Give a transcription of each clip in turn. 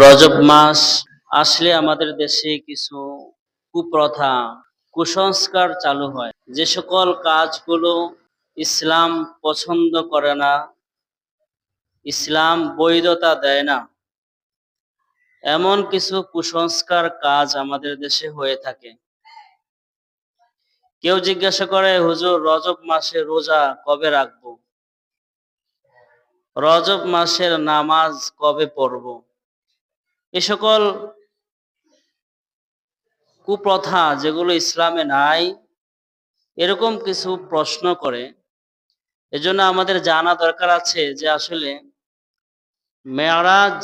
রজব মাস আসলে আমাদের দেশে কিছু কুপ্রথা, কুসংস্কার চালু হয়। যে সকল কাজগুলো ইসলাম পছন্দ করে না, ইসলাম বৈধতা দেয় না, এমন কিছু কুসংস্কার কাজ আমাদের দেশে হয়ে থাকে। কেউ জিজ্ঞাসা করে, হুজুর রজব মাসে রোজা কবে রাখবো? রজব মাসের নামাজ কবে পড়ব? এ সকল কুপ্রথা যেগুলো ইসলামে নাই, এরকম কিছু প্রশ্ন করে। এজন্য আমাদের জানা দরকার আছে যে আসলে মেরাজ,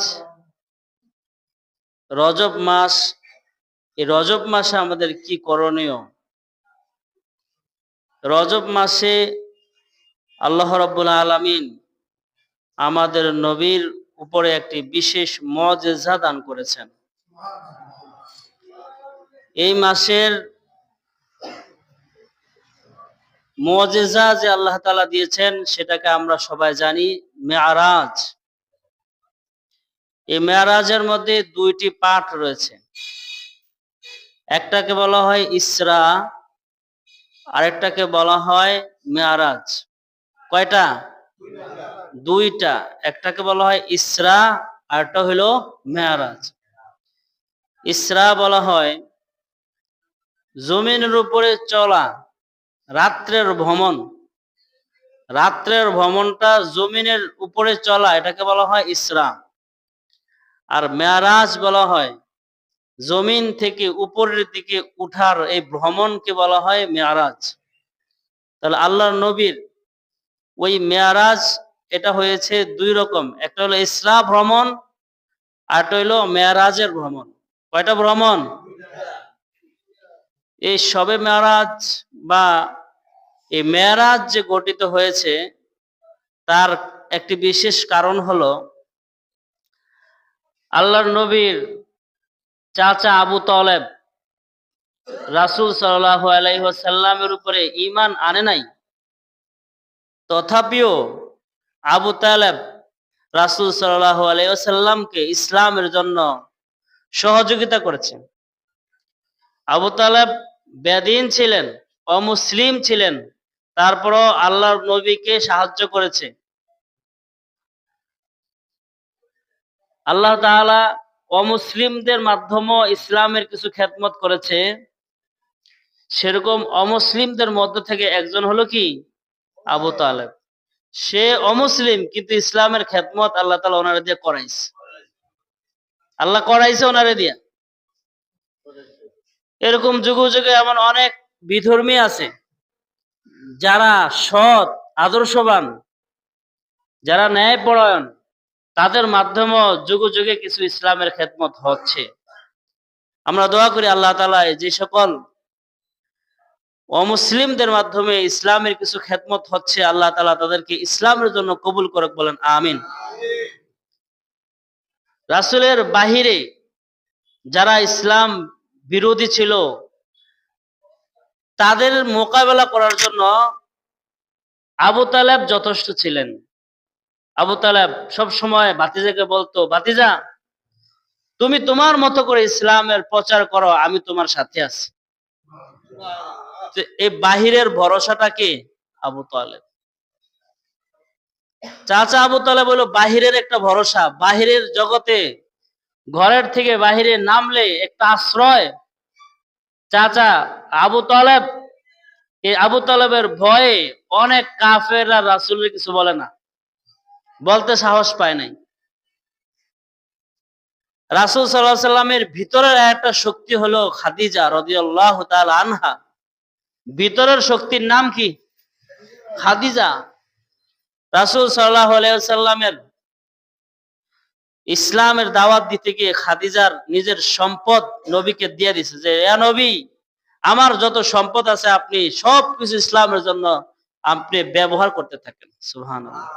রজব মাস, এই রজব মাসে আমাদের কি করণীয়। রজব মাসে আল্লাহ রাব্বুল আলামিন আমাদের নবীর উপরে একটি বিশেষ মুজিজা দান করেছেন। এই মাসের মুজিজা যে আল্লাহ তাআলা দিয়েছেন সেটাকে আমরা সবাই জানি মেরাজ। এই মেরাজের মধ্যে দুইটি পাঠ রয়েছে। একটাকে বলা হয় ইসরা, আরেকটাকে বলা হয় মেরাজ। কয়টা? দুইটা। একটাকে বলা হয় ইসরা, আরেকটা হলো মেরাজ। ইসরা বলা হয় জমিনের উপরে চলা, রাত্রের ভ্রমণ। রাত্রের ভ্রমণটা জমিনের উপরে চলা, এটাকে বলা হয় ইসরা। আর মেরাজ বলা হয় জমিন থেকে উপরের দিকে উঠার এই ভ্রমণকে বলা হয় মেরাজ। তাহলে আল্লাহর নবীর ওই মেরাজ এটা হয়েছে দুই রকম। একটা হলো ইসরা ভ্রমণ, আরেকটা হলো মেরাজের ভ্রমণ। কয়টা ভ্রমণ? এই শবে মেরাজ বা এই মেরাজ যে গঠিত হয়েছে তার একটি বিশেষ কারণ হলো আল্লাহর নবীর চাচা আবু তালেব রাসূল সাল্লাল্লাহু আলাইহি ওয়াসাল্লামের উপরে ঈমান আনে নাই, তথাপিও আবু তালেব রাসূল সাল্লাল্লাহু আলাইহি ওয়াসাল্লামকে ইসলামের জন্য সহযোগিতা করেছেন। আবু তালেব বেদিন ছিলেন, অমুসলিম ছিলেন, তারপরও আল্লাহর নবীকে সাহায্য করেছে। আল্লাহ তাআলা অমুসলিমদের মাধ্যমেও ইসলামের কিছু খেদমত করেছে। সেরকম অমুসলিমদের মধ্য থেকে একজন হলো কি? আবু তালেব। সে অমুসলিম কিন্তু ইসলামের খেদমত আল্লাহ তাআলা ওনারে দিয়ে করাইছে। আল্লাহ করাইছে ওনারে দিয়ে। এরকম যুগে যুগে এমন অনেক বিধর্মী আছে যারা সৎ, আদর্শবান, যারা ন্যায়পরায়ণ, তাদের মাধ্যমেও যুগে যুগে কিছু ইসলামের খেদমত হচ্ছে। আমরা দোয়া করি আল্লাহ তাআলা যে সকল অমুসলিমদের মাধ্যমে ইসলামের কিছু খেদমত হচ্ছে, আল্লাহ তাআলা তাদেরকে ইসলামের জন্য কবুল করুক, বলেন আমিন। রাসূলের বাহিরে যারা ইসলাম বিরোধী ছিল তাদের মোকাবেলা করার জন্য আবু তালেব যথেষ্ট ছিলেন। আবু তালেব সব সময় ভাতিজাকে বলতো, ভাতিজা তুমি তোমার মতো করে ইসলামের প্রচার করো, আমি তোমার সাথে আছি। এই বাহিরের ভরসাটা কে? আবু তালেব। চাচা আবু তালেব হলো বাহিরের একটা ভরসা। বাহিরের জগতে ঘরের থেকে বাহিরে নামলে একটা আশ্রয়। চাচা আবু তালেব, এই আবু তালেবের ভয়ে অনেক কাফেররা রাসূলের কিছু বলে না, বলতে সাহস পায় নাই। রাসূল সাল্লাল্লাহু আলাইহি সাল্লামের ভিতরের একটা শক্তি হলো খাদিজা রাদিয়াল্লাহু তাআলা আনহা। ভিতরের শক্তির নাম কি? খাদিজা। রাসূল সাল্লাল্লাহু আলাইহি ওয়াসাল্লামের ইসলামের দাওয়াত দিতে গিয়ে খাদিজার নিজের সম্পদ নবীকে দিয়ে দিছে যে, ইয়া নবী, আমার যত সম্পদ আছে আপনি সবকিছু ইসলামের জন্য আপনি ব্যবহার করতে থাকেন। সুবহানাল্লাহ।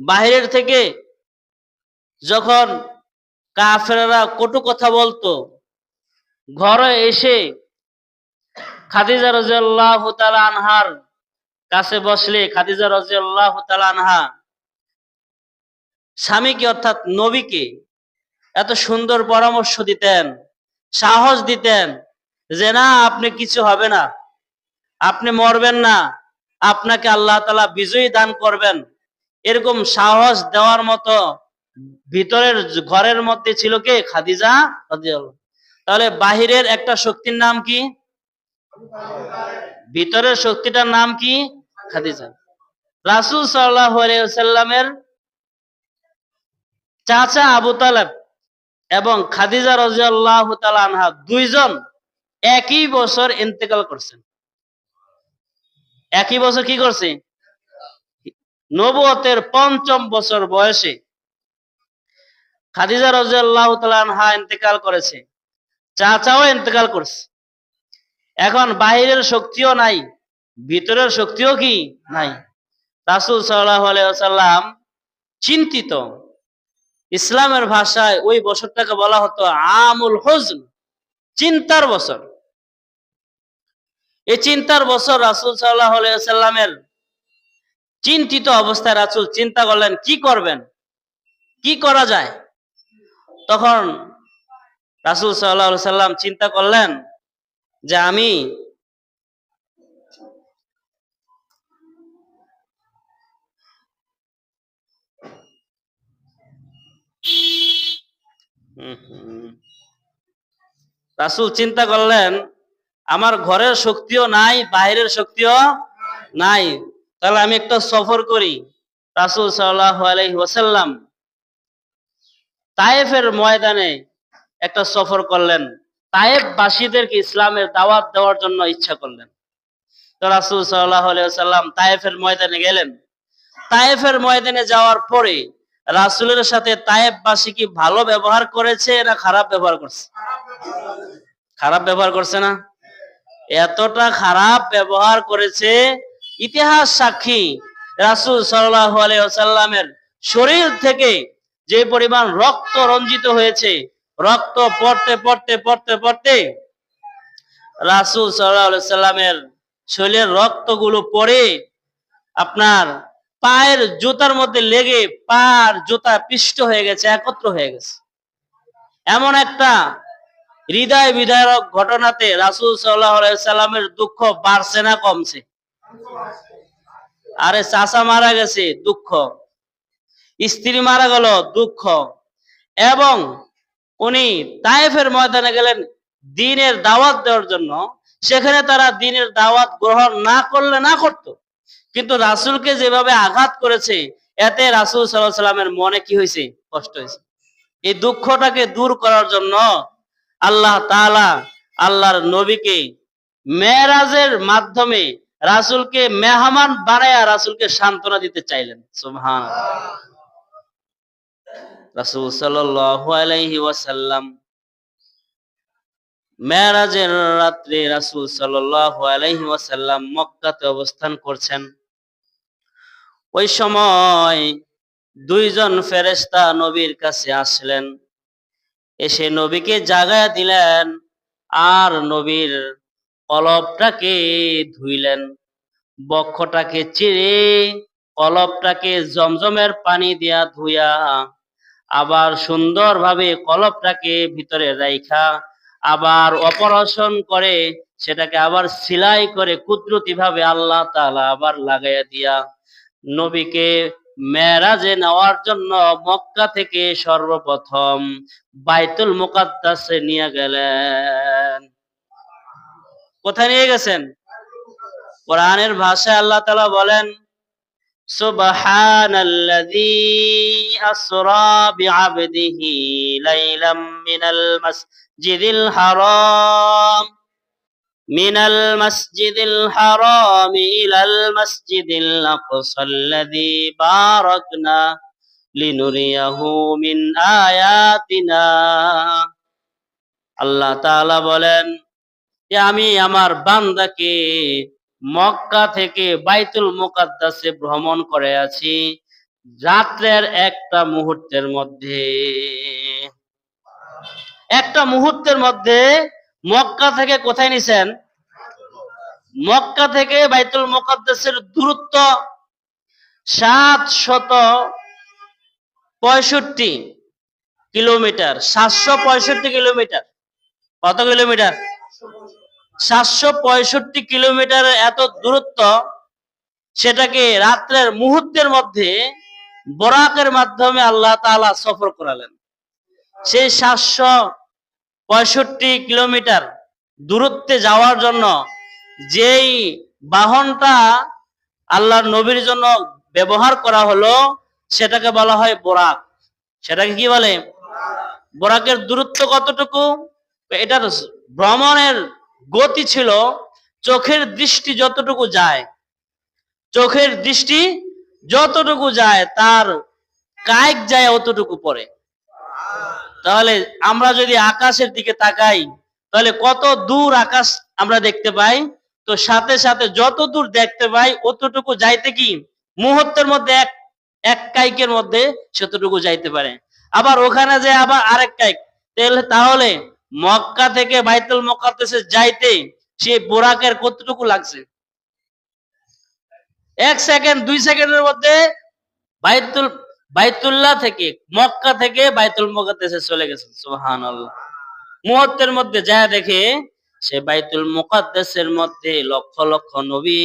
বাহিরের থেকে যখন কাফেররা কটু কথা বলতো, ঘরে এসে খাদিজা রাদিয়াল্লাহু তাআলা আনহার কাছে বসলে খাদিজা রাদিয়াল্লাহু তাআলা আনহা স্বামীকে অর্থাৎ নবীকে এত সুন্দর পরামর্শ দিতেন, সাহস দিতেন যে না, আপনি কিছু হবে না, আপনি মরবেন না, আপনাকে আল্লাহ তাআলা বিজয়ী দান করবেন। এরকম সাহস দেওয়ার মতো ভিতরের ঘরের মধ্যে ছিল কে? খাদিজা রাদিয়াল্লাহু। তাহলে বাহিরের একটা শক্তির নাম কি? ভিতরের শক্তিটার নাম কি? খাদিজা। রাসূল সাল্লাল্লাহু আলাইহি ওয়াসাল্লামের চাচা আবু তালেব এবং খাদিজা রাদিয়াল্লাহু তাআলা আনহা দুইজন একই বছর ইন্তেকাল করছেন। একই বছর কি করছে? নবুয়তের ৫ম বছর বয়সে খাদিজা রাদিয়াল্লাহু তাআলা আনহা ইন্তেকাল করেছে, চাচাও ইন্তেকাল করছে। এখন বাহিরের শক্তিও নাই, ভিতরের শক্তিও কি নাই। রাসূল সাল্লাল্লাহু আলাইহি ওয়াসাল্লাম চিন্তিত। ইসলামের ভাষায় ওই বছরটাকে বলা হতো আমুল হুজন, চিন্তার বছর। এই চিন্তার বছর রাসূল সাল্লাল্লাহু আলাইহি ওয়াসাল্লামের চিন্তিত অবস্থায় রাসূল চিন্তা করলেন কি করবেন, কি করা যায়। তখন রাসূল সাল্লাল্লাহু আলাইহি ওয়াসাল্লাম চিন্তা করলেন যে আমি রাসূল চিন্তা করলেন আমার ঘরের শক্তিও নাই, বাইরের শক্তিও নাই, তাহলে আমি একটা সফর করি। রাসূল সাল্লাল্লাহু আলাইহি ওয়াসাল্লাম তায়েফের ময়দানে একটা সফর করলেন, তায়েফ বাসীদেরকে ইসলামের দাওয়াত দেওয়ার জন্য ইচ্ছা করলেন। তো রাসূল সাল্লাল্লাহু আলাইহি ওয়াসাল্লাম তায়েফের ময়দানে গেলেন। তায়েফের ময়দানে যাওয়ার পরে রাসূলের সাথে তায়েফবাসী কি ভালো ব্যবহার করেছে না খারাপ ব্যবহার করছে? খারাপ ব্যবহার করছে না? এতটা খারাপ ব্যবহার করেছে, ইতিহাস সাক্ষী রাসূল সাল্লাল্লাহু আলাইহি ওয়াসাল্লামের শরীর থেকে যে পরিমাণ রক্ত রঞ্জিত হয়েছে, রক্ত পড়তে পড়তে পড়তে পড়তে রাসূল সাল্লাল্লাহু আলাইহি ওয়াসাল্লামের শরীরের রক্তগুলো পড়ে আপনার পায়ের জুতার মধ্যে লেগে পার জুতা পিষ্ট হয়ে গেছে, একত্র হয়ে গেছে। এমন একটা হৃদয় বিদারক ঘটনাতে রাসূল সাল্লাল্লাহু আলাইহি ওয়াসাল্লামের দুঃখ বাড়ছে না কমছে? আরে চাচা মারা গেছে, দুঃখ। স্ত্রী মারা গেল, দুঃখ। এবং উনি তায়েফের ময়দানে গেলেন দ্বীনের দাওয়াত দেওয়ার জন্য। সেখানে তারা দ্বীনের দাওয়াত গ্রহণ না করলে না করত, কিন্তু রাসূলকে যেভাবে আঘাত করেছে এতে রাসূল সাল্লাল্লাহু আলাইহি ওয়াসাল্লামের মনে কি হয়েছে? কষ্ট হয়েছে। এই দুঃখটাকে দূর করার জন্য আল্লাহ তাআলা আল্লাহর নবীকে মেরাজের মাধ্যমে রাসূলকে মেহমান বানায়া রাসূলকে সান্ত্বনা দিতে চাইলেন। সুবহানাল্লাহ। রাসূল সাল্লাল্লাহু আলাইহি ওয়াসাল্লাম মেরাজের রাত্রে রাসূল সাল্লাল্লাহু আলাইহি ওয়াসাল্লাম মক্কাতে অবস্থান করছেন। ওই সময় দুইজন ফেরেশতা নবীর কাছে আসলেন, এসে নবীকে জাগায়া দিলেন আর নবীর কলবটাকে ধুইলেন, বক্ষটাকে চিরে কলবটাকে জমজমের পানি দিয়া ধুইয়া আবার সুন্দরভাবে কলবটাকে ভিতরে রাইখা আবার অপারেশন করে সেটাকে আবার সেলাই করে কুদরতি ভাবে আল্লাহ তাআলা আবার লাগাইয়া দিয়া নবীকে মেরাজে নেওয়ার জন্য মক্কা থেকে সর্বপ্রথম বাইতুল মুকাদ্দাসে নিয়ে গেলেন। কোথায় নিয়ে গেছেন? কোরআনের ভাষায় আল্লাহ তাআলা বলেন সুবহানাল্লাযী আসরা বিআবদিহি লাইলাম মিনাল মাসজিদিল হারাম ইলাল মাসজিদিল আকসাল্লাযী বারাকনা লিনুরিয়াহু মিন আয়াতিনা। আল্লাহ তাআলা বলেন যে আমি আমার বান্দাকে মক্কা থেকে বাইতুল মুকাদ্দাসে ভ্রমণ করে আছি রাত্রের একটা মুহূর্তের মধ্যে। একটা মুহূর্তের মধ্যে মক্কা থেকে কোথায় নিছেন? মক্কা থেকে বাইতুল মুকাদ্দাসের দূরত্ব 765 কিলোমিটার, 765 কিলোমিটার। কত কিলোমিটার? 765 কিলোমিটারের এত দূরত্ব, সেটাকে রাত্রের মুহূর্তের মধ্যে বোরাকের মাধ্যমে আল্লাহ তাআলা সফর করালেন। সেই 765 কিলোমিটার দূরত্বে যাওয়ার জন্য যেই বাহনটা আল্লাহর নবীর জন্য ব্যবহার করা হলো, সেটাকে বলা হয় বোরাক। সেটাকে কি বলে? বোরাকের দূরত্ব কতটুকু? এটার ভ্রমণের গতি ছিল চোখের দৃষ্টি যতটুকু যায়, চোখের দৃষ্টি যতটুকু যায় তার কায়িক যায় অতটুকু পরে। তাহলে আমরা যদি আকাশের দিকে তাকাই, তাহলে কত দূর আকাশ আমরা দেখতে পাই, তো সাথে সাথে যত দূর দেখতে পাই অতটুকু যাইতে কি মুহূর্তের মধ্যে এক কায়িকের মধ্যে সেতটুকু যাইতে পারে। আবার ওখানে যে আবার আরেক কায়িক, তাহলে মক্কা থেকে বাইতুল মুকাদ্দাসে যাইতে সেই বোরাকের কতটুকু লাগছে? 1 সেকেন্ড 2 সেকেন্ডের মধ্যে বাইতুল্লাহ থেকে, মক্কা থেকে বাইতুল মুকাদ্দাসে চলে গেছে। সুবহানাল্লাহ। মুহূর্তের মধ্যে যা দেখে সে বাইতুল মুকাদ্দাসের মধ্যে লক্ষ লক্ষ নবী,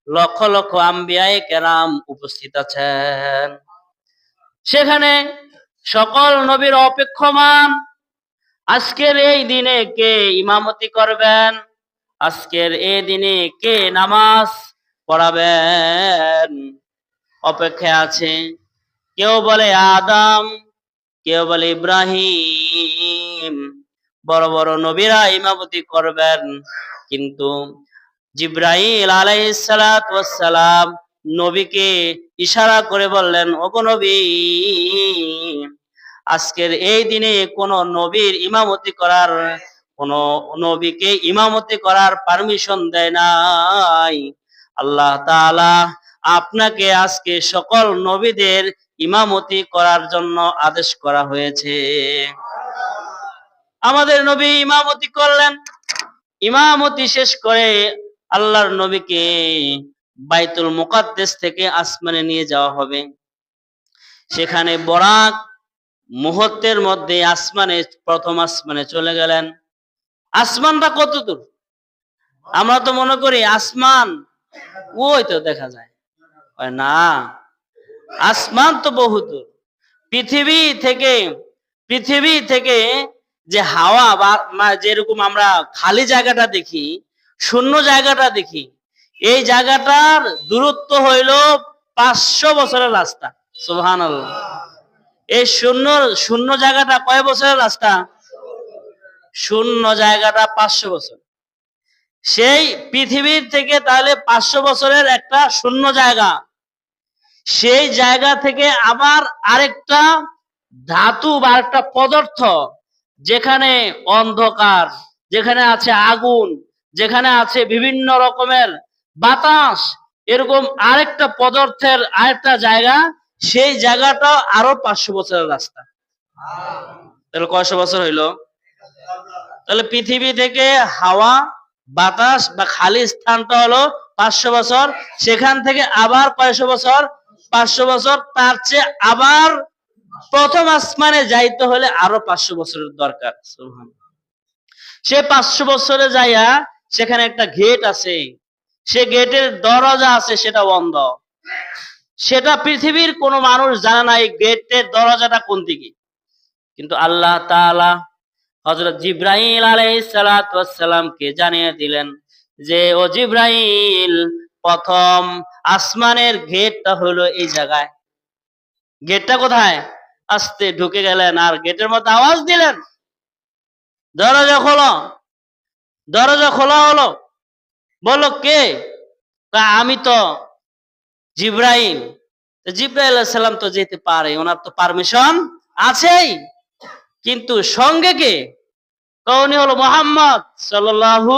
লক্ষ লক্ষ আম্বিয়ায়ে কেরাম উপস্থিত আছেন। সেখানে সকল নবীর অপেক্ষমান আজকের এই দিনে কে ইমামতি করবেন, আজকের এই দিনে কে নামাজ পড়াবেন, অপেক্ষায় আছে। কেউ বলে আদম, কেউ বলে ইব্রাহিম, বড় বড় নবীরা ইমামতি করবেন। কিন্তু জিবরাইল আলাইহিস সালাতু ওয়াস সালাম নবীকে ইশারা করে বললেন, ওগো নবী, আজকের এই দিনে কোন নবীর ইমামতি করার, কোন নবীকে ইমামতি করার পারমিশন দেয় নাই। আল্লাহ তাআলা আপনাকে আজকে সকল নবীদের ইমামতি করার জন্য আদেশ করা হয়েছে। আমাদের নবী ইমামতি করলেন। ইমামতি শেষ করে আল্লাহর নবীকে বাইতুল মুকাদ্দাস থেকে আসমানে নিয়ে যাওয়া হবে। সেখানে বোরাক মুহূর্তের মধ্যে আসমানে, প্রথম আসমানে চলে গেলেন। আসমানটা কত দূর? আমরা তো মনে করি আসমান ওই তো দেখা যায়, না, আসমান তো বহু দূর। পৃথিবী থেকে যে হাওয়া বা যেরকম আমরা খালি জায়গাটা দেখি, শূন্য জায়গাটা দেখি, এই জায়গাটার দূরত্ব হইল 500 বছরের রাস্তা। সুবহানাল্লাহ। এই শূন্য জায়গাটা কয় বছরের রাস্তা? শূন্য জায়গাটা 500 বছর। সেই পৃথিবীর থেকে তাহলে 500 বছরের একটা শূন্য জায়গা, সেই জায়গা থেকে আবার আরেকটা ধাতু বা একটা পদার্থ, যেখানে অন্ধকার, যেখানে আছে আগুন, যেখানে আছে বিভিন্ন রকমের বাতাস, এরকম আরেকটা পদার্থের আরেকটা জায়গা, সেই জায়গাটা আরো 500 বছরের রাস্তা। তাহলে কয়শো বছর হইল? তাহলে পৃথিবী থেকে হাওয়া, বাতাস বা খালি স্থানটা হলো 500 বছর, সেখান থেকে আবার কয়শো বছর? 500 বছর। তার চেয়ে আবার প্রথম আসমানে যাইতে হলে আরো 500 বছরের দরকার। সে 500 বছরে যাইয়া সেখানে একটা গেট আছে, সে গেটের দরজা আছে, সেটা বন্ধ। সেটা পৃথিবীর কোন মানুষ জানে না এই গেটের দরজাটা কোন দিকে। কিন্তু আল্লাহ তাআলা হযরত জিবরাইল আলাইহিস সালাতু ওয়াস সালামকে জানিয়ে দিলেন যে, ও জিবরাইল, প্রথম আসমানের গেটটা হলো এই জায়গায়। গেটটা কোথায়? আস্তে ঢুকে গেলেন আর গেটের মধ্যে আওয়াজ দিলেন, দরজা খোলো। দরজা খোলা হলো। বলো কে? আমি তো জিবরাইল। জিবরাইল আলাইহিস সালাম তো যেতে পারে, ওনার তো পারমিশন আছেই, কিন্তু সঙ্গে কে? উনি হলো মুহাম্মদ সাল্লাল্লাহু।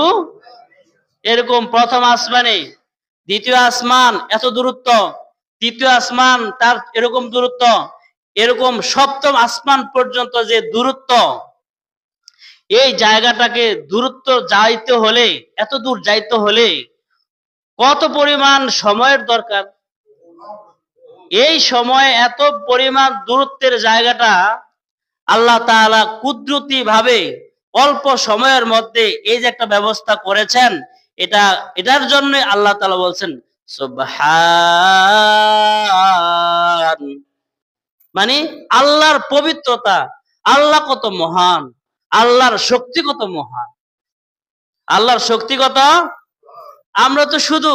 এরকম প্রথম আসমানে, দ্বিতীয় আসমান এত দূরত্ব, তৃতীয় আসমান তার এরকম দূরত্ব, এরকম সপ্তম আসমান পর্যন্ত যে দূরত্ব, এই জায়গাটাকে দূরত্ব যাইতে হলে, এত দূর যাইতে হলে কত পরিমাণ সময়ের দরকার। এই সময়, এত পরিমাণ দূরত্বের জায়গাটা আল্লাহ তাআলা কুদরতি ভাবে অল্প সময়ের মধ্যে এই যে একটা ব্যবস্থা করেছেন, এটার জন্য আল্লাহ তাআলা বলছেন সুবহান, মানে আল্লাহর পবিত্রতা, আল্লাহ কত মহান, আল্লাহর শক্তি কত মহান, আল্লাহর শক্তি কত। আমরা তো শুধু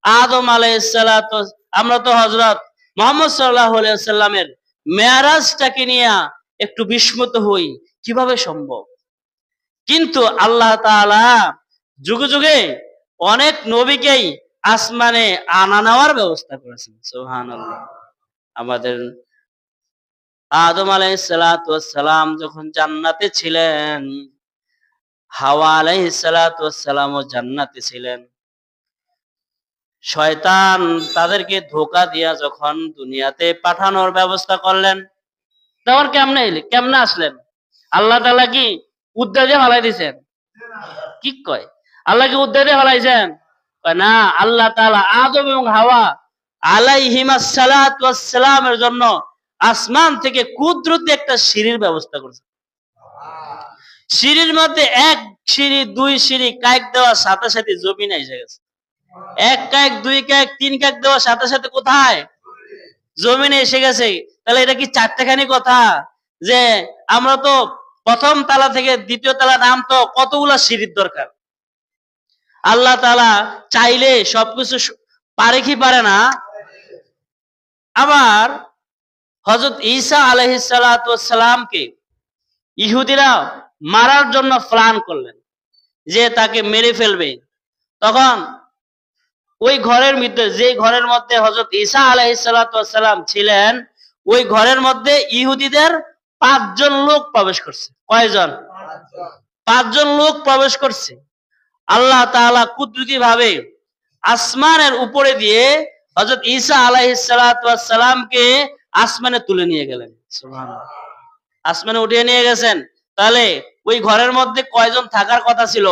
আদম আলাইহিস সালাতু, আমরা তো হযরত মুহাম্মদ সাল্লাল্লাহু আলাইহি ওয়াসাল্লামের মেরাজটাকে নিয়ে একটু বিস্মিত হই, কিভাবে সম্ভব। কিন্তু আল্লাহ তাআলা যুগে যুগে অনেক নবীকেই আসমানে আনা নেওয়ার ব্যবস্থা করেছেন। সুবহানাল্লাহ। আমাদের আদম আলাইহিস সালাতু ওয়াসসালাম যখন জান্নাতে ছিলেন, হাওয়া আলাইহিস সালাতু ওয়াসসালামও জান্নাতে ছিলেন। শয়তান তাদেরকে ধোঁকা দিয়া যখন দুনিয়াতে পাঠানোর ব্যবস্থা করলেন, তখন কেমনে আসলেন? আল্লাহ তাআলা কি উদ্দা দিয়ে ফালাই দিয়েছেন? কি কয়? আল্লাহ কি উদ্দা দিয়ে ফালাইছেন? কয় না, আল্লাহ তাআলা আদম এবং হাওয়া আলাইহিমাস সালাতু ওয়াসসালামের জন্য আসমান থেকে কুদরতি একটা সিঁড়ির ব্যবস্থা করেছে। সিঁড়ির মধ্যে এক সিঁড়ি, দুই সিঁড়ি কায়েক দেওয়ার সাথে সাথে জমিনে এসে গেছে। এক কায়েক, দুই কায়েক, তিন কায়েক দেওয়ার সাথে সাথে কোথায়? জমিনে এসে গেছে। তাহলে এটা কি চারটেখানি কথা যে আমরা তো প্রথম তালা থেকে দ্বিতীয় তালা নাম তো কতগুলা সিঁড়ির দরকার। আল্লাহ তাআলা চাইলে সবকিছু পারে কি পারে না? আবার হযরত ঈসা আলাইহিস সালাতু ওয়াসসালামকে ইহুদিরা মারার জন্য প্ল্যান করলেন যে তাকে মেরে ফেলবে। তখন ওই ঘরের মধ্যে, যে ঘরের মধ্যে হযরত ঈসা আলাইহিস সালাতু ওয়াসসালাম ছিলেন, ওই ঘরের মধ্যে ইহুদিদের 5 জন লোক প্রবেশ করছে। কয়জন? 5 জন লোক প্রবেশ করছে। আল্লাহ তাআলা কুদরতি ভাবে আসমানের উপরে দিয়ে হযরত ঈসা আলাইহিস সালাতু ওয়াসসালামকে আসমানে তুলে নিয়ে গেলেন। সুবহানাল্লাহ। আসমানে উঠিয়ে নিয়ে গেছেন। তাহলে ওই ঘরের মধ্যে কয়জন থাকার কথা ছিল?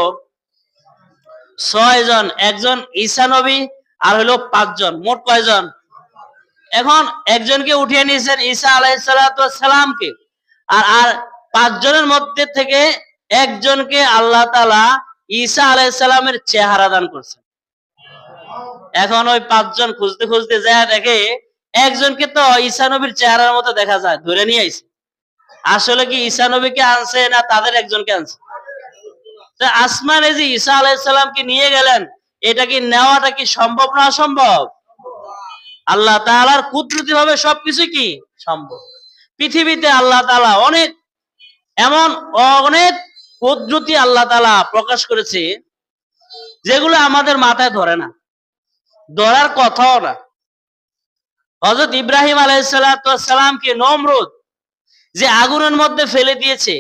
6 জন। একজন ঈসা নবী আর হলো 5 জন, মোট কয়জন? এখন একজনকে উঠিয়ে নিয়েছেন ঈসা আলাইহিস সালাতু ওয়াসসালামকে, আর 5 জনের মধ্যে থেকে একজনকে আল্লাহ তাআলা ঈসা আলাইহিস সালামের চেহারা দান করছেন। এখন ওই 5 জন খুঁজতে খুঁজতে যায় দেখে একজনকে তো ঈসা নবীর চেহারার মতো দেখা যায়, ধরে নিয়ে আইছে। আসলে কি ঈসা নবীকে আনছে না তাদের একজনকে আনছে? আসমানে যে ঈসা আলাইহিস সালামকে নিয়ে গেলেন, এটা কি নেওয়াটা কি সম্ভব না অসম্ভব? আল্লাহ তাআলার কুদরতি ভাবে সবকিছু কি সম্ভব। পৃথিবীতে আল্লাহ তাআলা এমন অনেক পদ্ধতি আল্লাহ তাআলা প্রকাশ করেছে যেগুলো আমাদের মাথায় ধরে না, ধরার কথাও না। হযরত ইব্রাহিম আলাইহিস সালাতু ওয়াসসালামকে নমরুদ যে আগুনের মধ্যে ফেলে দিয়েছে,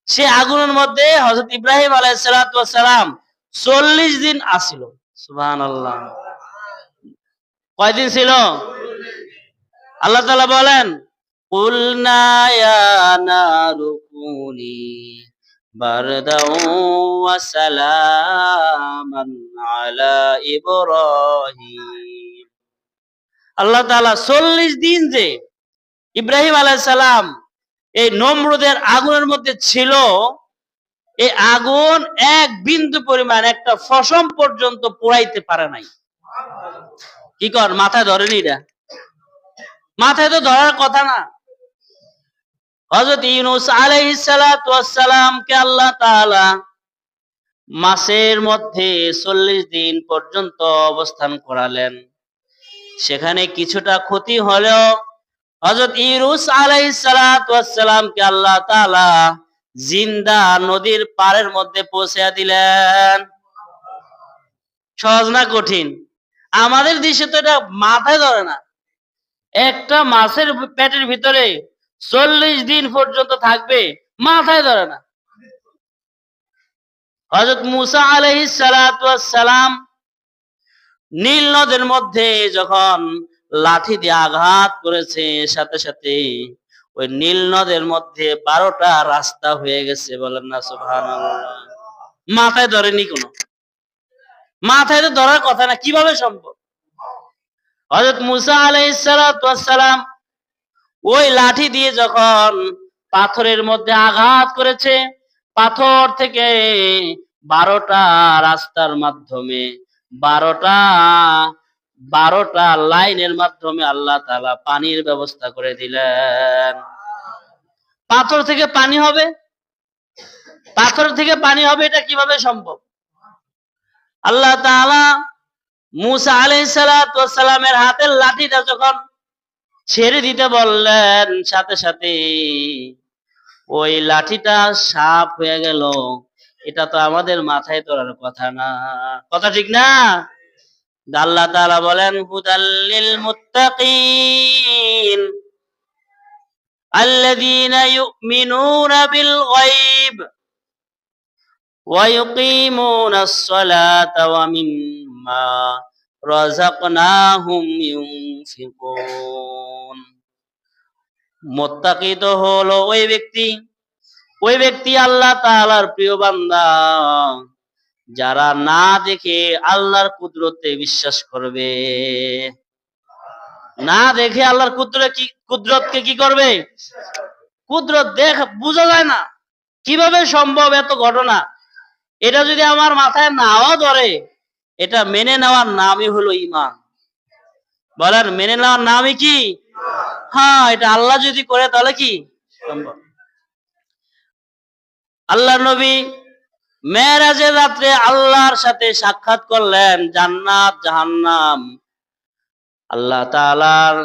সে আগুনের মধ্যে হযরত ইব্রাহিম আলাইহিস সালাতু ওয়াসসালাম 40 দিন আছিল। সুবহানাল্লাহ। কয়দিন ছিল? আল্লাহ তাআলা বলেন কুলনা ইয়া নারু কুনি বারদাও ওয়া সালামান আলা ইব্রাহিম। আল্লাহ তাআলা 40 দিন যে ইব্রাহিম আলাইহিস সালাম এই নমরুদের আগুনের মধ্যে ছিল, এই আগুন এক বিন্দু পরিমাণ, একটা ফসম পর্যন্ত পোড়াইতে পারে নাই। কি কর, মাথায় ধরেনি? এটা মাথায় তো ধরার কথা না। হযরত ইউনূস আলাইহিস সালাতু ওয়াসসালামকে আল্লাহ তাআলা মাছের মধ্যে 40 দিন পর্যন্ত অবস্থান করালেন। সেখানে কিছুটা ক্ষতি হলেও হযরত ইউনূস আলাইহিস সালাতু ওয়াসসালামকে আল্লাহ তাআলা জিন্দা নদীর পাড়ের মধ্যে পৌঁছে দিলেন। সহজ না কঠিন? আমাদের দেশে তো এটা মাথায় ধরে না। একটা মাছের পেটের ভিতরে 40 দিন পর্যন্ত থাকবে, মাথায় ধরে না। হযরত মূসা আলাইহিস সালাতু ওয়াসসালাম নীল নদের মধ্যে যখন লাঠি দিয়ে আঘাত করেছে, সাথে সাথে ওই নীল নদের মধ্যে 12টা রাস্তা হয়ে গেছে। বলেন না সুবহানাল্লাহ। মাথায় ধরেনি কোনো, মাথায় তো ধরার কথা না, কিভাবে সম্ভব? হযরত মূসা আলাইহিস সালাতু ওয়াসসালাম ওই লাঠি দিয়ে যখন পাথরের মধ্যে আঘাত করেছে। পাথর থেকে 12টা রাস্তার মাধ্যমে 12টা 12টা লাইনের মাধ্যমে আল্লাহ তাআলা পানির ব্যবস্থা করে দিলেন। পাথর থেকে পানি হবে, পাথর থেকে পানি হবে, এটা কিভাবে সম্ভব? আল্লাহ তাআলা মুসা আলাইহিস সালাতু ওয়াস সালামের হাতের লাঠিটা যখন ছেড়ে দিতে বললেন, সাথে সাথে ওই লাঠিটা সাপ হয়ে গেল। এটা তো আমাদের মাথায় তোলার কথা না, কথা ঠিক না? আল্লাহ তাআলা বলেন হুদাল্লিল মুত্তাকিন আল্লাযীনা ইউমিনুনা বিল গায়ব ওয়া ইউকিমুনাস সালাতা ওয়া মিম্মা রাযাকনাহুম ইউনফিকুন। মুত্তাকি তো হলো ওই ব্যক্তি আল্লাহ তাআলার প্রিয় বান্দা যারা না দেখে আল্লাহর কুদরতে বিশ্বাস করবে। না দেখে আল্লাহর কুদরতকে কি করবে? কুদরত বোঝা যায় না, কিভাবে সম্ভব এত ঘটনা? এটা যদি আমার মাথায় নাও ধরে, এটা মেনে নেওয়ার নামই হলো ঈমান। বলেন, মেনে নেওয়ার নামই কি? হ্যাঁ, এটা আল্লাহ যদি করে তাহলে কি সম্ভব? আল্লাহর নবী মেরাজের রাত্রে আল্লাহর সাথে সাক্ষাৎ করলেন। জান্নাত জাহান্নাম, আল্লাহ তাআলার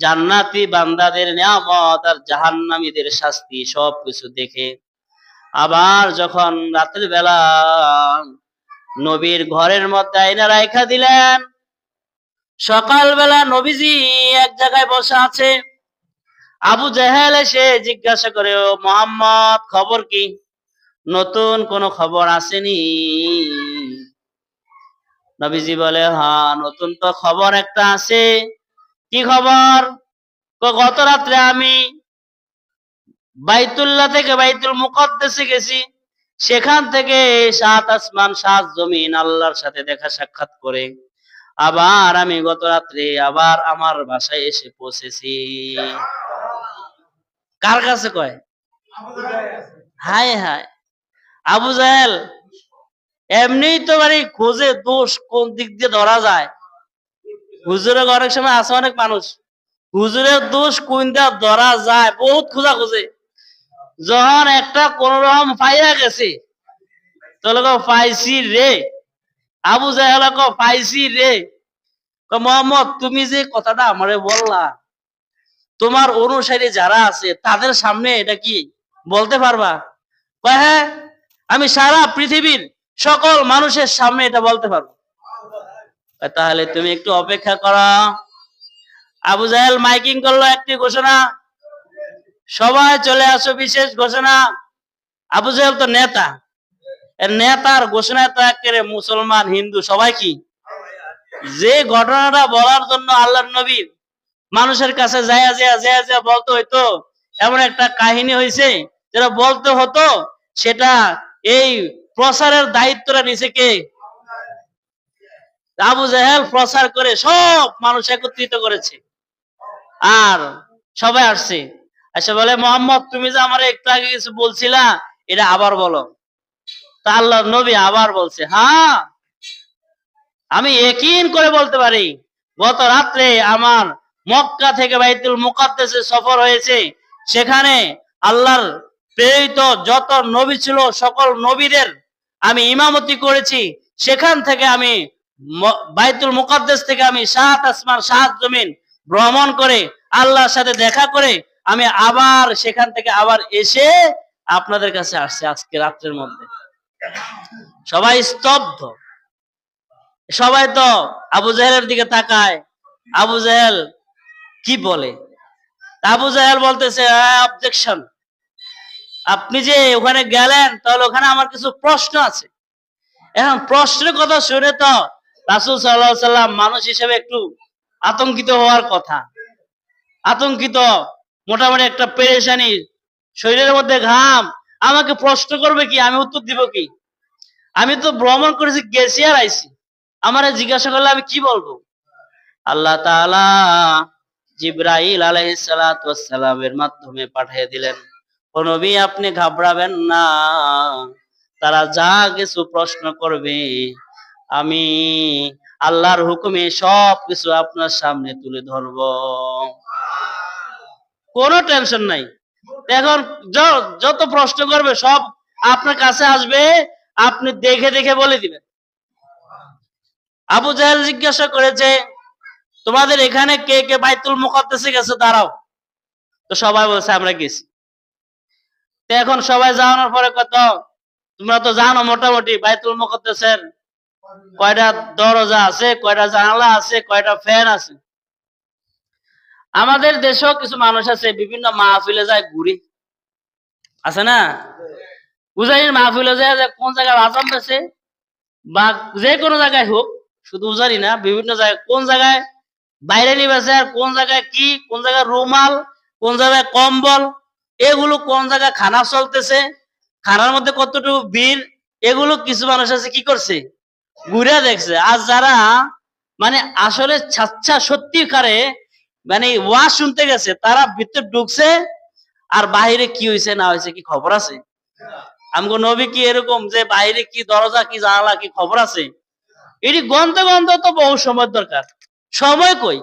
জান্নাতি বান্দাদের নিয়ামত আর জাহান্নামীদের শাস্তি সবকিছু দেখে আবার যখন রাতের বেলা নবীর ঘরের মধ্যে আয়না রাখা দিলেন, সকালবেলা নবীজি এক জায়গায় বসে আছে। আবু জেহেল এসে জিজ্ঞাসা করে, ও মুহাম্মদ, খবর কি? নতুন কোন খবর আসেনি? নবীজি বলে, হ্যাঁ, নতুন তো খবর একটা আছে। কি খবর? গত রাত্রে আমি বাইতুল্লাহ থেকে বাইতুল মুকাদ্দাসে গেছি, সেখান থেকে 7 আসমান 7 জমিন আল্লাহর সাথে দেখা সাক্ষাৎ করে আবার আমি গত রাত্রে আবার আমার বাসায় এসে পৌঁছেছি। কার কাছে কয়? হায় হায়, আবু জাহেল এমনিই তো খোঁজে দোষ কোন দিক দিয়ে ধরা যায়। হুজুরের অনেক সময় আছে অনেক মানুষ, হুজুরের দোষ কোনটা ধরা যায় বহুত খোঁজা খোঁজে। যখন একটা কোন রকম পাইয়া গেছে, তাহলে পাইছি রে। আবু জাহেল পাইছি রে। মোহাম্মদ, তুমি যে কথাটা আমারে বললা, তোমার অনুসারী যারা আছে তাদের সামনে এটা কি বলতে পারবা? হ্যাঁ, আমি সারা পৃথিবীর সকল মানুষের সামনে এটা বলতে পারবো। তাহলে তুমি একটু অপেক্ষা করো। আবু জাহেল মাইকিং করলো একটি ঘোষণা, সবাই চলে আসো, বিশেষ ঘোষণা। আবু জাহেল তো নেতা, নেতার ঘোষণায় তো একেবারে মুসলমান হিন্দু সবাই কি, যে ঘটনাটা বলার জন্য আল্লাহর নবী মানুষের কাছে যায় বলতে হইতো, এমন একটা কাহিনী হয়েছে যেটা বলতে হতো, সেটা এই প্রচারের দায়িত্বটা নিছে কে? আবু জাহেল প্রচার করে সব মানুষ একত্রিত করেছে, আর সবাই আসছে। আচ্ছা বলে, মোহাম্মদ, তুমি যে আমার একটু আগে কিছু বলছিলা, এটা আবার বলো। তা আল্লাহর নবী আবার বলছে, হ্যাঁ, আমি ইয়াকিন করে বলতে পারি, গত রাত্রে আমার মক্কা থেকে বাইতুল মুকাদ্দাসে সফর হয়েছে। সেখানে আল্লাহর প্রেরিত যত নবী ছিল সকল নবীদের আমি ইমামতি করেছি। সেখান থেকে আমি বাইতুল মুকাদ্দাস থেকে আমি 7 আসমান 7 জমিন ভ্রমণ করে আল্লাহর সাথে দেখা করে আমি আবার সেখান থেকে আবার এসে আপনাদের কাছে আসছি আজকে রাত্রের মধ্যে। সবাই স্তব্ধ, সবাই তো আবু জাহেলের দিকে তাকায়। আবু জাহেল কি বলে? আবু জাহেল বলতেছে, অবজেকশন, আপনি যে ওখানে গেলেন, তাহলে ওখানে আমার কিছু প্রশ্ন আছে। এখন প্রশ্নের কথা শুনে তো রাসূল সাল্লাল্লাহু আলাইহি সাল্লাম মানুষ হিসেবে একটু আতঙ্কিত হওয়ার কথা। আতঙ্কিত, মোটামুটি একটা পেরেশানি, শরীরের মধ্যে ঘাম। আমাকে প্রশ্ন করবে কি, আমি উত্তর দিব কি? আমি তো ভ্রমণ করেছি, গেছি আর আইছি, আমারে জিজ্ঞাসা করলে আমি কি বলবো? আল্লাহ তাআলা জিবরাইল আলাইহিস সালাতু ওয়াস সালামের মাধ্যমে পাঠিয়ে দিলেন, ও নবী আপনি ঘাবড়াবেন না, তারা যা কিছু প্রশ্ন করবে আমি আল্লাহর হুকুমে সব কিছু আপনার সামনে তুলে ধরব, কোনো টেনশন নাই। এখন যত প্রশ্ন করবে সব আপনার কাছে আসবে, আপনি দেখে দেখে বলে দিবেন। আবু জাহেল জিজ্ঞাসা করেছে, তোমাদের এখানে কে কে বাইতুল মুকাদ্দাসে গেছে, দাঁড়াও। তো সবাই বলছে আমরা গেছি। তো এখন সবাই যাওয়ানোর পরে কত, তোমরা তো জানো মোটামুটি বাইতুল মুকাদ্দাসের কয়টা দরজা আছে, কয়টা জানালা আছে, কয়টা ফ্যান আছে। আমাদের দেশেও কিছু মানুষ আছে বিভিন্ন মাহফিলে যায় ঘুরে, আছে না, উজানির মাহফিলে যায় যে কোন জায়গায় আজান দিছে বা যে কোনো জায়গায় হোক, শুধু উজানি না, বিভিন্ন জায়গায় কোন জায়গায় বাইরে নিবেছে, আর কোন জায়গায় কি, কোন জায়গায় রুমাল, কোন জায়গায় কম্বল, এগুলো কোন জায়গায় খানা চলতেছে, খানার মধ্যে কতটুকু বিল, এগুলো কিছু মানুষ আছে কি করছে, ঘুরে দেখছে। আর যারা মানে আসলে ছাচ্ছা সত্যিকারে মানে ওয়াজ শুনতে গেছে, তারা ভিতরে ঢুকছে, আর বাহিরে কি হয়েছে না হয়েছে কি খবর আছে? আমগো নবী কি এরকম যে বাইরে কি দরজা কি জানালা কি খবর আছে? এটি গন্ধ গন্ধ তো বহু সময় দরকার, সময় কই,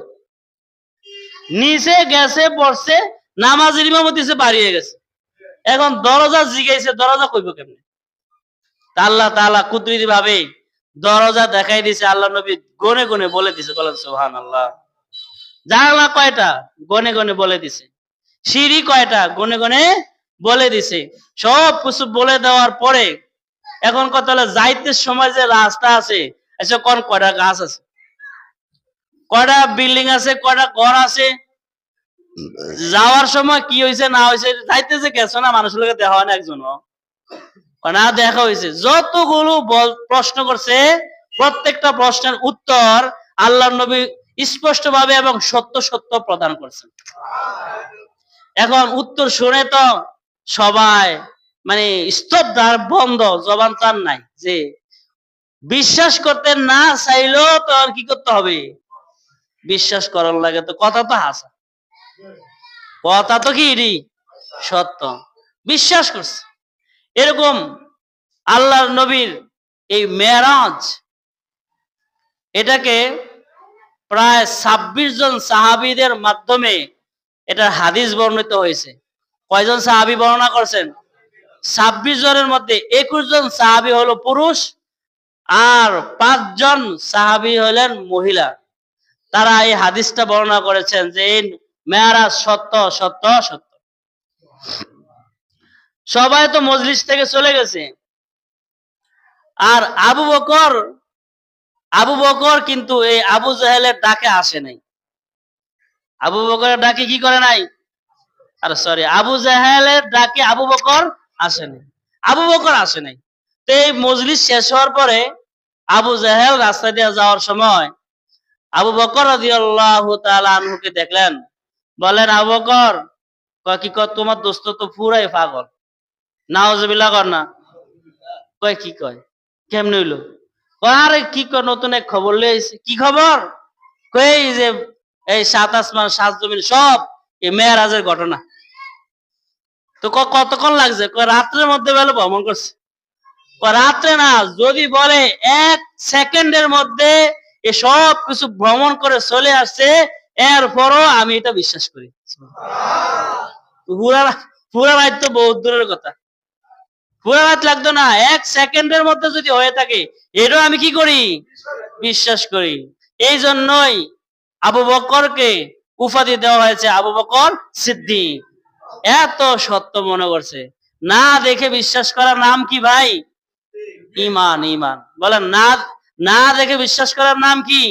নিচে গেছে পড়ছে, নামাজের ইমামতি দিছে বাড়িয়ে গেছে, এখন দরজা জিগাইছে, দরজা কইব কেমনে? আল্লাহ তাআলা কুদরতি ভাবে দরজা দেখাই দিছে, আল্লাহ নবী গনে গনে বলে দিছে, বলেন সুবহানাল্লাহ। জানালা কয়টা গনে গনে বলে দিছে, সিঁড়ি কয়টা গনে গনে বলে দিছে, সব কিছু বলে দেওয়ার পরে এখন কথা হলো যাইতে সময় যে রাস্তা আছে, আচ্ছা কোন কয়টা গাছ আছে, কয়টা বিল্ডিং আছে, কয়টা ঘর আছে, যাওয়ার সময় কি হয়েছে না হয়েছে, যাইতে যে গেছো না মানুষগুলোকে দেখা হয় না, একজনও না দেখা হয়েছে। যতগুলো প্রশ্ন করছে প্রত্যেকটা প্রশ্নের উত্তর আল্লাহ নবী স্পষ্ট ভাবে এবং সত্য সত্য প্রদান করছেন। এখন উত্তর শুনে তো সবাই মানে স্তব্ধার বন্ধ, জবান তার নাই, যে বিশ্বাস করতে না চাইলেও তো আর কি করতে হবে, বিশ্বাস করার লাগে। তো কথা তো হাসা, কথা তো কি সত্য, বিশ্বাস করছে। এরকম আল্লাহর নবীর এই মেরাজ, এটাকে প্রায় 26 জন সাহাবীদের মাধ্যমে এটা হাদিস বর্ণিত হয়েছে। কয়জন সাহাবী বর্ণনা করছেন? 26 জনের মধ্যে 21 জন সাহাবী হলো পুরুষ, আর 5 জন সাহাবী হলেন মহিলা। তারা এই হাদিসটা বর্ণনা করেছেন যে এই মেরাজ সত্য সত্য সত্য। সবাই তো মজলিস থেকে চলে গেছে, আর আবু বকর কিন্তু এই আবু জাহেলের ডাকে আসে নাই। আবু বকরের ডাকে কি করে নাই, আর সরি, আবু জাহেলের ডাকে আবু বকর আসে নাই, আবু বকর আসে নাই। তো এই মজলিস শেষ হওয়ার পরে আবু জাহেল রাস্তা দিয়ে যাওয়ার সময় আবু বকর রাদিয়াল্লাহু তাআলা আনহুকে দেখলেন, বলেন আবু বকর, কয় কি কয়, তোমার দোস্ত তো পুরাই পাগল, নাউজুবিল্লাহ কর না। কয় কি কয়, কেমনে হইলো? আরে কি কয়, নতুন এক খবর লই আইছে। কি খবর? কই যে এই 7 আসমান 7 জমিন সব এই মেরাজের ঘটনা। তো কতক্ষণ লাগছে? কয় রাত্রের মধ্যে বেলা ভ্রমণ করছে। কয় রাত্রে না, যদি বলে 1 সেকেন্ডের মধ্যে এ সব কিছু ভ্রমণ করে চলে আসছে, এরপরও আমি এটা বিশ্বাস করি। পুরা রাত তো বহুত দূরের কথা, পুরা রাত লাগতো না, 1 সেকেন্ডের মধ্যে যদি হয়ে থাকে এটাও আমি কি করি, বিশ্বাস করি। এই জন্যই আবু বকরকে উপাধি দেওয়া হয়েছে আবু বকর সিদ্দিক। এত সত্য মনে করছে, না দেখে বিশ্বাস করার নাম কি ভাই? ঈমান। ঈমান বলেন, না না দেখে বিশ্বাস করার নাম কি?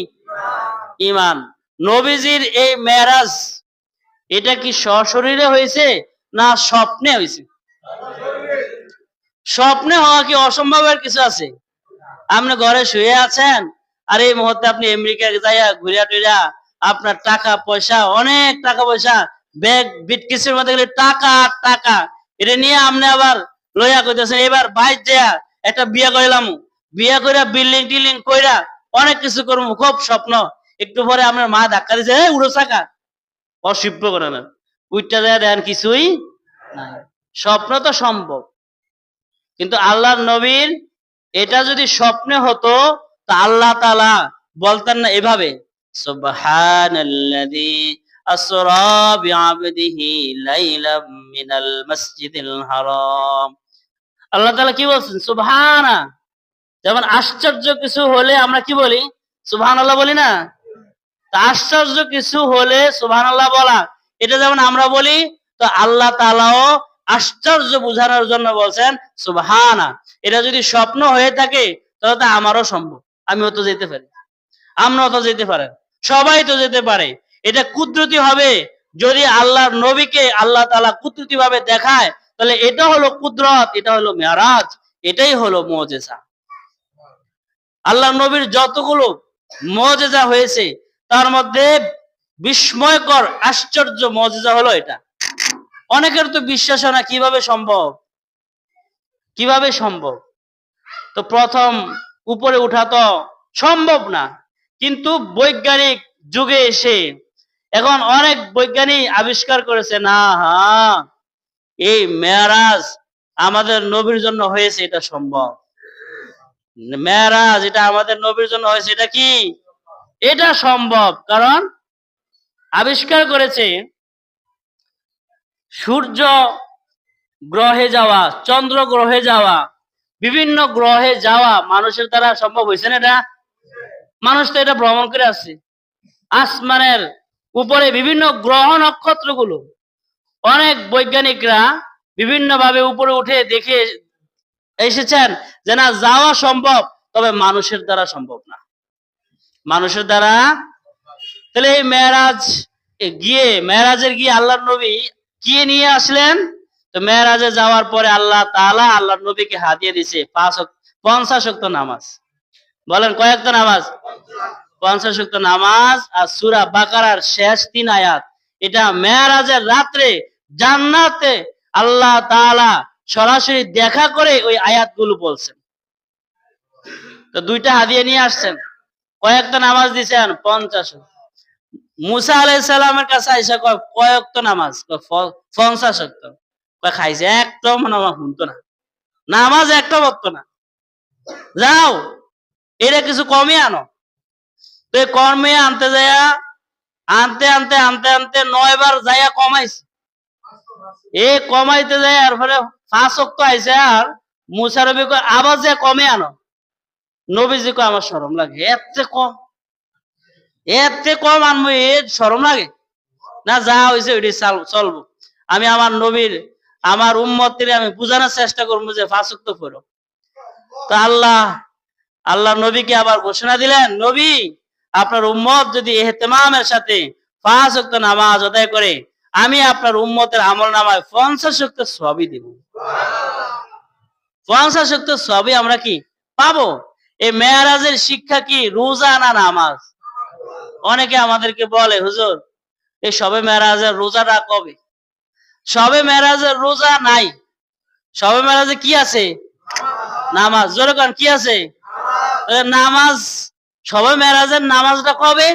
ঈমান। নবীজির এই মেরাজ, এটা কি সশরীরে হয়েছে না স্বপ্নে হয়েছে? স্বপ্নে হওয়া কি অসম্ভবের কিছু আছে? আপনি ঘরে শুয়ে আছেন, আর এই মুহূর্তে আপনি আমেরিকায় যাইয়া ঘুরিয়া টুরিয়া আপনার টাকা পয়সা, অনেক টাকা পয়সা ব্যাগ বিটকিসের মধ্যে গেলে টাকা টাকা, এটা নিয়ে আপনি আবার লইয়া কইতেছেন এবার বাইর যা একটা বিয়া করিলাম, বিয়া কইরা বিল্ডিং টিল্ডিং কইরা অনেক কিছু করবো, খুব স্বপ্ন। একটু পরে আপনার মা ধাক্কা দিচ্ছে, উড়ো চাকা, অসভ্য করে না, উইটা যায় দেন কিছুই নাই। স্বপ্ন তো সম্ভব, কিন্তু আল্লাহর নবীর এটা যদি স্বপ্নে হতো তা আল্লাহ তাআলা বলতেন না এভাবে, সুবহানাল্লাযী আসরা বিআবদিহি লাইলাম মিনাল মাসজিদিল হারাম। আল্লাহ তাআলা কি বলছেন? সুবহানা। যেমন আশ্চর্য কিছু হলে আমরা কি বলি? সুবহানাল্লাহ বলি না? তা আশ্চর্য কিছু হলে সুবহানাল্লাহ বলা, এটা যেমন আমরা বলি, তো আল্লাহ তাআলাও আশ্চর্য বোঝানোর জন্য বলছেন সুবহানা। এটা যদি স্বপ্ন হয়ে থাকে তাহলে তো আমারও সম্ভব, আমিও তো যেতে পারি, আমরাও তো যেতে পারেন, সবাই তো যেতে পারে। এটা কুদরতি হবে যদি আল্লাহর নবীকে আল্লাহ তাআলা কুদরতি ভাবে দেখায়, তাহলে এটা হলো কুদরত, এটা হলো মেরাজ, এটাই হলো মুজিজা। আল্লাহর নবীর যতগুলো মুজিজা হয়েছে তার মধ্যে বিস্ময়কর আশ্চর্য মুজিজা হলো এটা। অনেকের তো বিশ্বাস হয় না, কিভাবে সম্ভব, কিভাবে সম্ভব? তো প্রথম উপরে উঠা তো সম্ভব না, কিন্তু বৈজ্ঞানিক যুগে এসে এখন অনেক বৈজ্ঞানিক আবিষ্কার করেছে, না হ্যাঁ, এই মেরাজ আমাদের নবীর জন্য হয়েছে, এটা সম্ভব। মেরাজ এটা আমাদের নবীর জন্য হয়েছে, এটা কি? এটা সম্ভব। কারণ আবিষ্কার করেছে সূর্য গ্রহে যাওয়া, চন্দ্র গ্রহে যাওয়া, বিভিন্ন গ্রহে যাওয়া মানুষের দ্বারা সম্ভব হয়েছে না? এটা মানুষ তো এটা ভ্রমণ করে আসছে। আসমানের উপরে বিভিন্ন গ্রহ নক্ষত্রগুলো অনেক বৈজ্ঞানিকরা বিভিন্ন ভাবে উপরে উঠে দেখে এসেছেন যে না, যাওয়া সম্ভব, তবে মানুষের দ্বারা সম্ভব না, মানুষের দ্বারা। তাহলে এই মেরাজ গিয়ে, মেরাজের গিয়ে আল্লাহর নবী কি নিয়ে আসলেন? তো মেরাজে যাওয়ার পরে আল্লাহ তাআলা আল্লাহর নবীকে হাদিয়া দিয়েছে 50 ওয়াক্ত নামাজ। বলেন কয় ওয়াক্ত নামাজ? 50 ওয়াক্ত নামাজ। আর সূরা বাকারার শেষ 3 আয়াত, এটা মেরাজের রাত্রে জান্নাতে আল্লাহ তাআলা সরাসরি দেখা করে ওই আয়াতগুলো বলছেন। তো দুইটা হাদিয়া নিয়ে আসছেন। কয়েকটা নামাজ দিয়েছেন? 50। মুসা আলাইহিস সালামের কাছে আইসা কয় ওয়াক্ত নামাজ? 50 ওয়াক্ত। খাইছে একদম নামাজ শুনতো না, নামাজ একটা পড়তো না। যাও এটা কিছু কমই আনো। তো কমে আনতে যায়া আনতে আনতে আনতে আনতে 9 বার যাইয়া কমাইছে। এ কমাইতে যায় আর ফলে 5 ওয়াক্ত আইছে। আর মুসা নবী কয় আবার যে কমে আনো। নবীজি কয় আমার শরম লাগে, এতে কম আনবো, এর শরম লাগে না? যা হয়েছে ওইটাই চলবো। আমি আমার নবীর, আমার উম্মতের আমি বুঝানোর চেষ্টা করবো যে 5 ওয়াক্ত পড়ো। তো আল্লাহ নবীকে আবার ঘোষণা দিলেন, নবী আপনার উম্মত যদি ইহতিমামের সাথে 5 ওয়াক্ত নামাজ আদায় করে, আমি আপনার উম্মতের আমলনামায় 50 ওয়াক্ত সওয়াবই দেব। 50 ওয়াক্ত সওয়াবই আমরা কি পাবো। এই মেরাজের শিক্ষা কি রোজা না নামাজ? অনেকে আমাদেরকে বলে, হুজুর এই শবে মেরাজের রোজাটা কবে? শবে মেরাজের রোজা নাই, শবে মেরাজে কি আছে? নামাজ। জোরে কোন কি আছে? নামাজ। শবে মেরাজের নামাজটা কবে?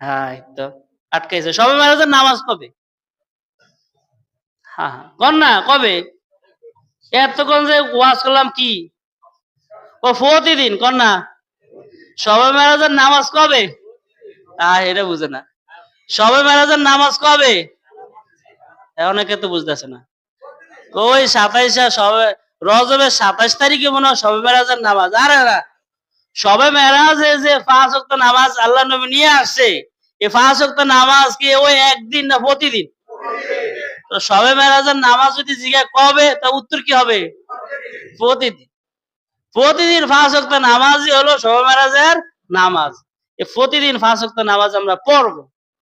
হ্যাঁ, তো আটকাইছে। শবে মেরাজের নামাজ কবে? হ্যাঁ, কোন না কবে? এতক্ষণ যে ওয়াজ করলাম কি ও প্রতিদিন কোন না? শবে মেরাজের নামাজ কবে? এটা বুঝে না। শবে মেরাজের নামাজ কবে? অনেকে তো বুঝতেছে না। ওই 27 শবে রজবের 27 তারিখে মনে হয় শবে মেরাজের নামাজ। আরে না, শবে মেরাজে যে 5 ওয়াক্ত নামাজ আল্লাহ নবী নিয়ে আসছে, এই 5 ওয়াক্ত নামাজ কি ওই একদিন না প্রতিদিন? তো শবে মেরাজের নামাজ যদি জিজ্ঞাসা কবে, তা উত্তর কি হবে? প্রতিদিন। প্রতিদিন 5 ওয়াক্ত নামাজই হলো শবে মেরাজের নামাজ। এই প্রতিদিন 5 ওয়াক্ত নামাজ আমরা পড়বো।